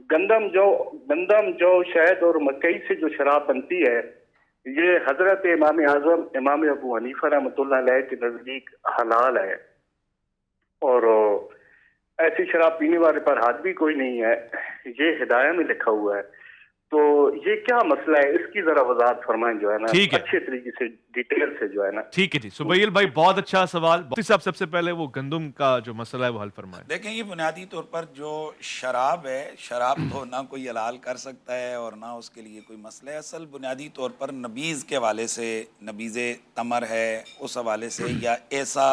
गंदम, जौ, शहद और मकई से जो शराब बनती है, ये हजरत इमाम आजम इमाम अबू हनीफा रहमतुल्लाह अलैह के नजदीक हलाल है। और ऐसी शराब पीने वाले पर हाथ भी कोई नहीं है, ये हिदायत में लिखा हुआ है। तो ये क्या मसला है, इसकी जरा वजाहत फरमाएं जो है ना, ठीक है, अच्छे तरीके से डिटेल से जो है ना। ठीक है जी सुबैल भाई, बहुत अच्छा सवाल। मुफ्ती साहब सबसे पहले वो गंदम का जो मसला है वो हल फरमाएं। देखें, ये बुनियादी तौर पर जो शराब है, शराब तो ना कोई हलाल कर सकता है और ना उसके लिए कोई मसला है। असल बुनियादी तौर पर नबीज़ के हवाले से, नबीज़ तमर है उस हवाले से, या ऐसा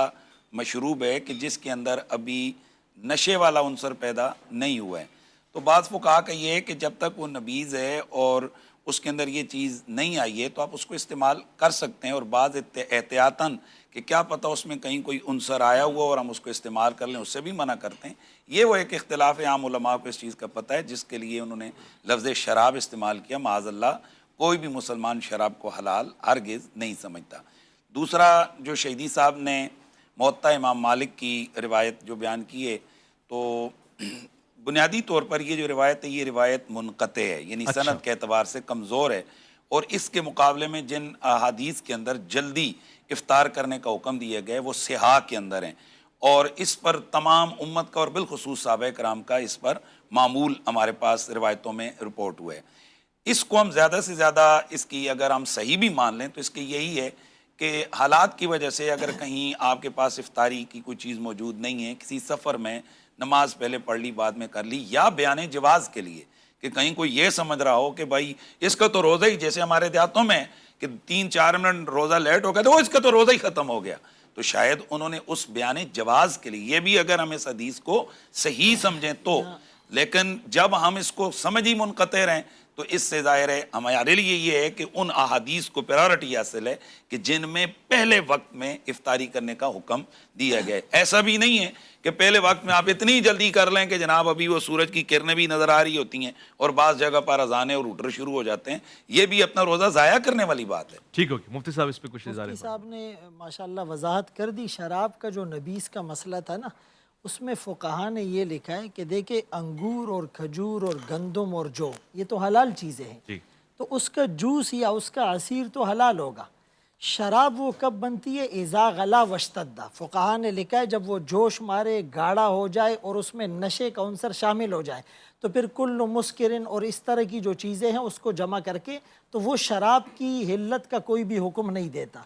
मशरूब है कि जिसके अंदर अभी नशे वाला उनसर पैदा नहीं हुआ है, तो बाज़ फुक़हा का ये है कि जब तक वो नबीज़ है और उसके अंदर ये चीज़ नहीं आई है तो आप उसको इस्तेमाल कर सकते हैं। और बाज़ एहतियातन कि क्या पता उसमें कहीं कोई उनसर आया हुआ और हम उसको इस्तेमाल कर लें, उससे भी मना करते हैं। ये वो एक इख्तिलाफ़ है, आम उलमा को इस चीज़ का पता है, जिसके लिए उन्होंने लफ्ज़ शराब इस्तेमाल किया। माज़अल्लाह कोई भी मुसलमान शराब को हलाल हरगिज़ नहीं समझता। दूसरा, जो शहीदी साहब ने मुअत्ता इमाम मालिक की रिवायत जो बयान की है, तो बुनियादी तौर पर ये जो रिवायत है, ये रिवायत मुनक़ते है, यानी अच्छा। सनद के एतबार से कमज़ोर है। और इसके मुकाबले में जिन अहादीस के अंदर जल्दी इफ्तार करने का हुक्म दिया गया है वो सिहा के अंदर हैं, और इस पर तमाम उम्मत का और बिलखुसूस सहाबा कराम का इस पर मामूल हमारे पास रिवायतों में रिपोर्ट हुआ है। इसको हम ज़्यादा से ज़्यादा, इसकी अगर हम सही भी मान लें तो इसके यही है कि हालात की वजह से अगर कहीं आपके पास इफ्तारी की कोई चीज़ मौजूद नहीं है, किसी सफ़र में नमाज पहले पढ़ ली बाद में कर ली, या बयान जवाज़ के लिए कि कहीं कोई ये समझ रहा हो कि भाई इसका तो रोज़ा ही, जैसे हमारे देहातों में कि 3-4 मिनट रोज़ा लेट हो गया तो वो इसका तो रोज़ा ही ख़त्म हो गया, तो शायद उन्होंने उस बयान जवाज़ के लिए, ये भी अगर हम इस हदीस को सही समझें तो। लेकिन जब हम इसको समझ ही मुनक़ते रहें तो इससे ज़ाहिर है हमारे लिए ये है कि उन अहादीस को प्रायोरिटी हासिल है कि जिनमें पहले वक्त में इफ्तारी करने का हुक्म दिया गया है। ऐसा भी नहीं है कि पहले वक्त में आप इतनी जल्दी कर लें कि जनाब अभी वो सूरज की किरणें भी नज़र आ रही होती हैं और बाज़ जगह पर अज़ानें और उठर शुरू हो जाते हैं, ये भी अपना रोज़ा ज़ाया करने वाली बात है। ठीक होगी मुफ्ती साहब, इस पे कुछ इज़ारे मुफ्ती साहब ने माशाल्लाह वजाहत कर दी। शराब का जो नबीस का मसला था ना, उसमें फ़ुक़हा ने ये लिखा है कि देखिए अंगूर और खजूर और गंदम और जौ ये तो हलाल चीज़ें हैं, जी। तो उसका जूस या उसका असीर तो हलाल होगा। शराब वो कब बनती है, इज़ा गला वश्तद्दा। फ़ुक़हा ने लिखा है जब वो जोश मारे, गाढ़ा हो जाए और उसमें नशे का उनसर शामिल हो जाए, तो फिर कुल्लु मुस्किरिन और इस तरह की जो चीज़ें हैं उसको जमा करके, तो वो शराब की हिल्लत का कोई भी हुक्म नहीं देता।